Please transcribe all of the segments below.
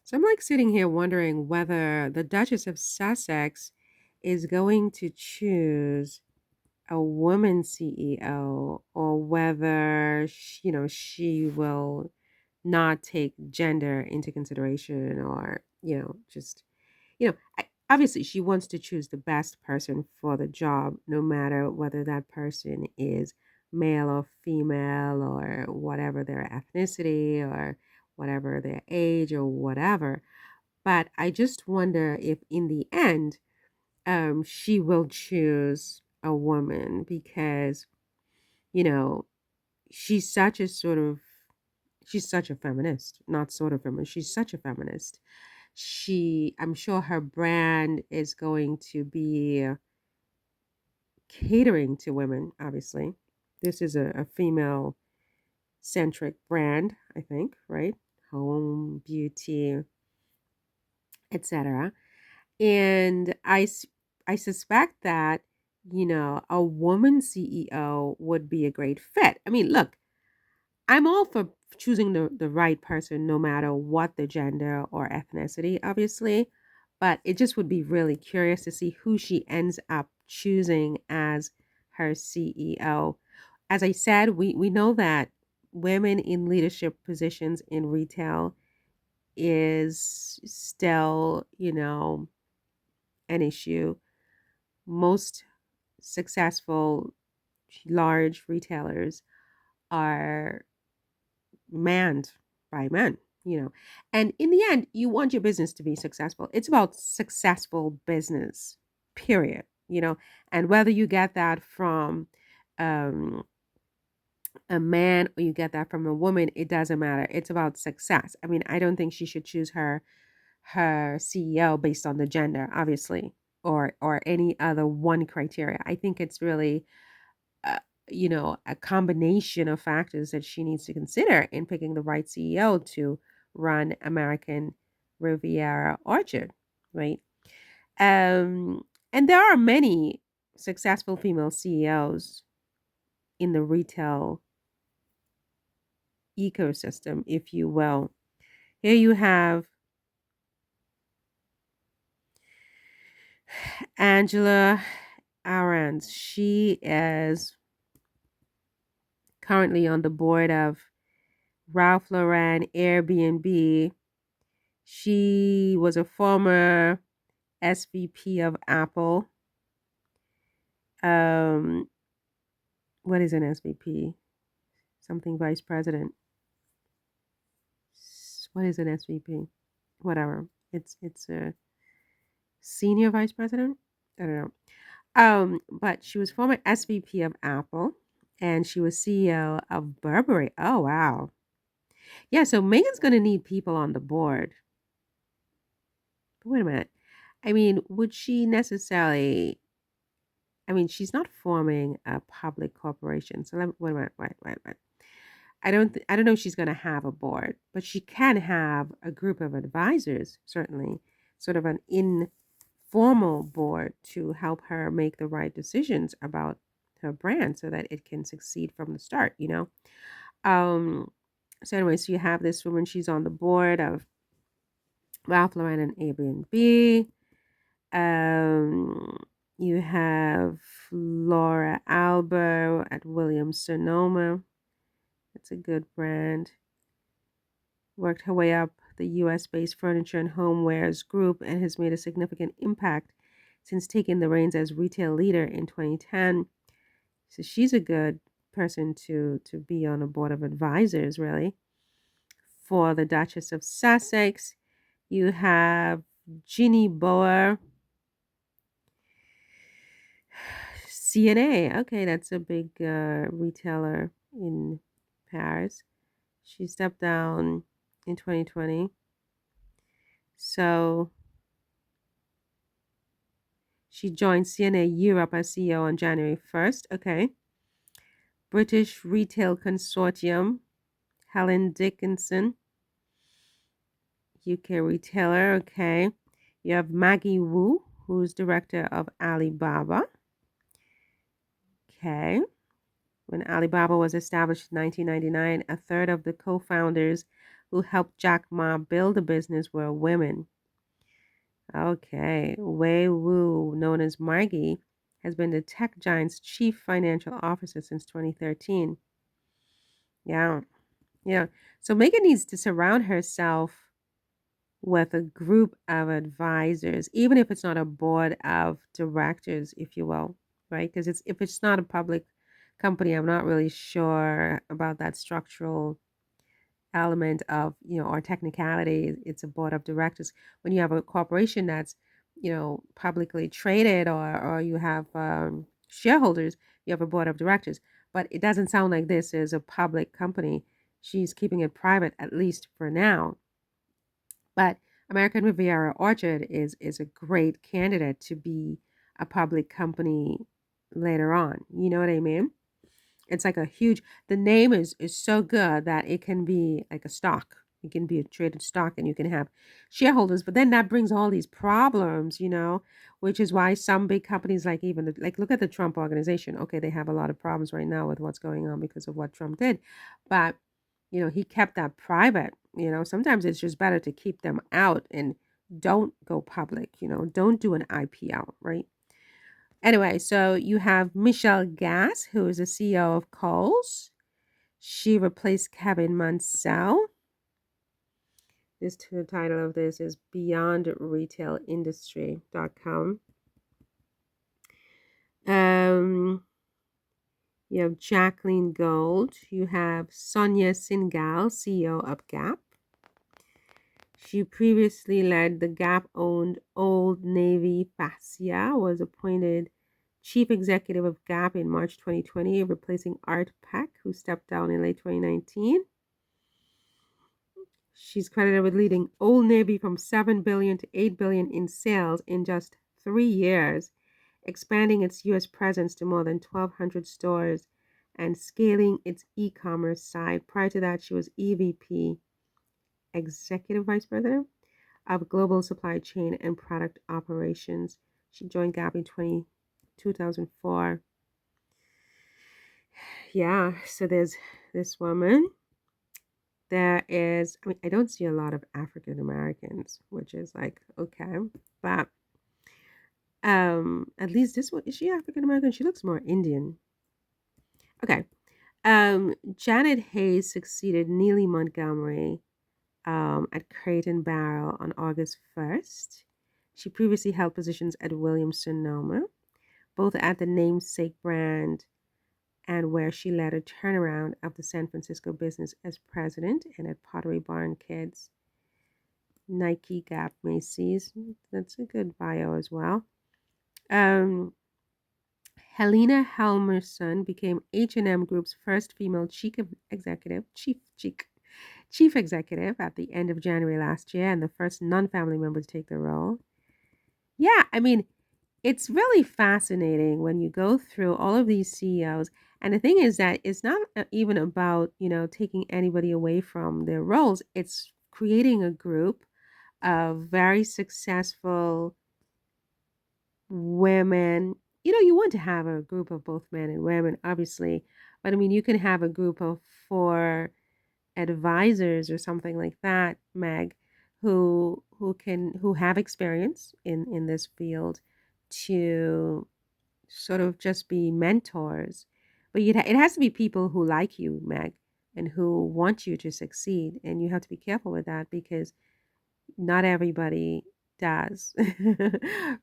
So I'm like sitting here wondering whether the Duchess of Sussex is going to choose a woman CEO or whether she will not take gender into consideration or just obviously she wants to choose the best person for the job no matter whether that person is male or female or whatever their ethnicity or whatever their age or whatever. But I just wonder if in the end, she will choose a woman because, you know, she's such a sort of, she's such a feminist, not sort of feminist. She's such a feminist. I'm sure her brand is going to be catering to women, obviously. This is a female centric brand, I think, right? Home, beauty, etc. And I suspect that, a woman CEO would be a great fit. I mean, look, I'm all for choosing the right person no matter what the gender or ethnicity, obviously. But it just would be really curious to see who she ends up choosing as her CEO. As I said, we know that women in leadership positions in retail is still, an issue. Most successful large retailers are manned by men. And in the end, you want your business to be successful. It's about successful business, period. And whether you get that from um, a man or you get that from a woman, it doesn't matter. It's about success. I mean, I don't think she should choose her CEO based on the gender, obviously, or any other one criteria. I think it's really uh, a combination of factors that she needs to consider in picking the right CEO to run American Riviera Orchard, right? And there are many successful female CEOs in the retail ecosystem, if you will. Here you have Angela Ahrens. She is currently on the board of Ralph Lauren Airbnb. She was a former SVP of Apple. Um, what is an SVP? Something vice president. What is an SVP? Whatever. It's a senior vice president. I don't know. But she was former SVP of Apple, and she was CEO of Burberry. Oh wow. Yeah. So Megan's going to need people on the board. But wait a minute. I mean, would she necessarily? I mean, she's not forming a public corporation. So wait a minute. Wait. I don't know if she's going to have a board, but she can have a group of advisors, certainly, sort of an informal board to help her make the right decisions about her brand so that it can succeed from the start. Um, so anyway, so you have this woman, she's on the board of Ralph Lauren and Airbnb. Um, you have Laura Alber at Williams Sonoma. It's a good brand. Worked her way up the US based furniture and homewares group and has made a significant impact since taking the reins as retail leader in 2010. So she's a good person to be on a board of advisors, really. For the Duchess of Sussex, you have Ginny Boer, CNA. Okay, that's a big retailer in Paris. She stepped down in 2020. So she joined CNA Europe as CEO on January 1st. Okay. British Retail Consortium, Helen Dickinson, UK retailer. Okay. You have Maggie Wu, who's director of Alibaba. Okay. When Alibaba was established in 1999, a third of the co founders who helped Jack Ma build the business were women. Okay, Wei Wu, known as Margie, has been the tech giant's chief financial officer since 2013. Yeah, yeah. So Megan needs to surround herself with a group of advisors, even if it's not a board of directors, if you will, right? Because it's if it's not a public company, I'm not really sure about that structural element of, or technicality. It's a board of directors. When you have a corporation that's, publicly traded, or you have shareholders, you have a board of directors. But it doesn't sound like this is a public company. She's keeping it private, at least for now. But American Riviera Orchard is a great candidate to be a public company later on. You know what I mean? It's like a huge, the name is so good that it can be like a stock. It can be a traded stock and you can have shareholders, but then that brings all these problems, which is why some big companies like even like look at the Trump organization. Okay, they have a lot of problems right now with what's going on because of what Trump did. But, he kept that private. Sometimes it's just better to keep them out and don't go public, don't do an IPO, right? Anyway, so you have Michelle Gass, who is the CEO of Kohl's. She replaced Kevin Mansell. The title of this is beyondretailandustry.com. You have Jacqueline Gold. You have Sonia Singhal, CEO of Gap. She previously led the Gap-owned Old Navy Fascia, was appointed Chief Executive of Gap in March 2020, replacing Art Peck, who stepped down in late 2019. She's credited with leading Old Navy from $7 billion to $8 billion in sales in just 3 years, expanding its U.S. presence to more than 1,200 stores and scaling its e-commerce side. Prior to that, she was EVP, Executive Vice President of Global Supply Chain and Product Operations. She joined Gap in 2004. Yeah, so there's this woman. There is, I don't see a lot of African Americans, which is like, okay, but at least this one, is she African American? She looks more Indian. Okay. Janet Hayes succeeded Neely Montgomery at Crate and Barrel on August 1st. She previously held positions at Williams Sonoma, both at the namesake brand and where she led a turnaround of the San Francisco business as president, and at Pottery Barn Kids, Nike, Gap, Macy's. That's a good bio as well. Helena Helmerson became H&M Group's first female chief executive at the end of January last year, and the first non-family member to take the role. Yeah, it's really fascinating when you go through all of these CEOs. And the thing is that it's not even about, taking anybody away from their roles. It's creating a group of very successful women. You want to have a group of both men and women, obviously. But you can have a group of 4 advisors or something like that, Meg, who have experience in this field to sort of just be mentors. But it has to be people who like you, Meg, and who want you to succeed. And you have to be careful with that because not everybody does,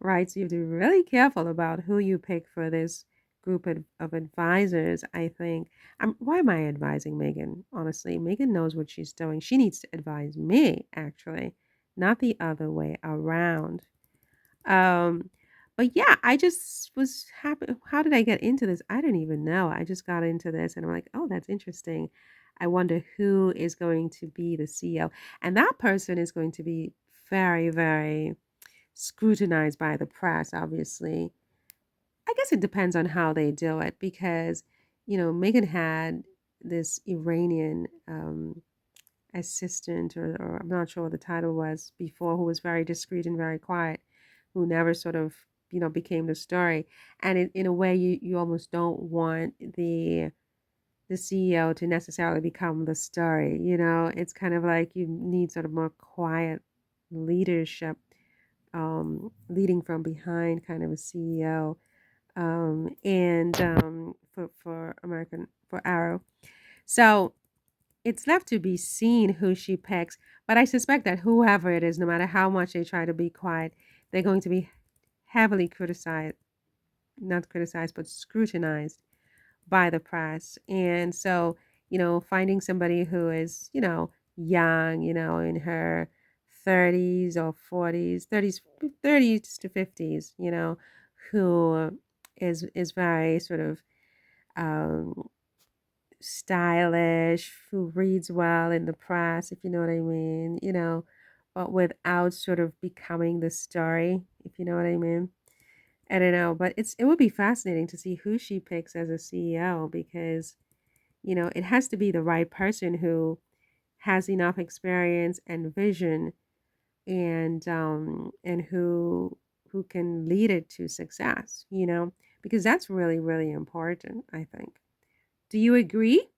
right? So you have to be really careful about who you pick for this group of advisors, I think. Why am I advising Megan? Honestly, Megan knows what she's doing. She needs to advise me, actually, not the other way around. Um, but yeah, I just was happy. How did I get into this? I don't even know. I just got into this and I'm like, oh, that's interesting. I wonder who is going to be the CEO. And that person is going to be very, very scrutinized by the press, obviously. I guess it depends on how they do it because, Megan had this Iranian assistant, or I'm not sure what the title was before, who was very discreet and very quiet, who never sort of, became the story. And in a way, you almost don't want the the CEO to necessarily become the story. It's kind of like you need sort of more quiet leadership, leading from behind kind of a CEO. And for Arrow. So it's left to be seen who she picks. But I suspect that whoever it is, no matter how much they try to be quiet, they're going to be heavily criticized, not criticized, but scrutinized by the press. And so, finding somebody who is, young, in her 30s or 40s, 30s to 50s, who is very sort of um, stylish, who reads well in the press, if you know what I mean, but without sort of becoming the story, if you know what I mean. I don't know, but it would be fascinating to see who she picks as a CEO because, it has to be the right person who has enough experience and vision and who can lead it to success, because that's really, really important, I think. Do you agree?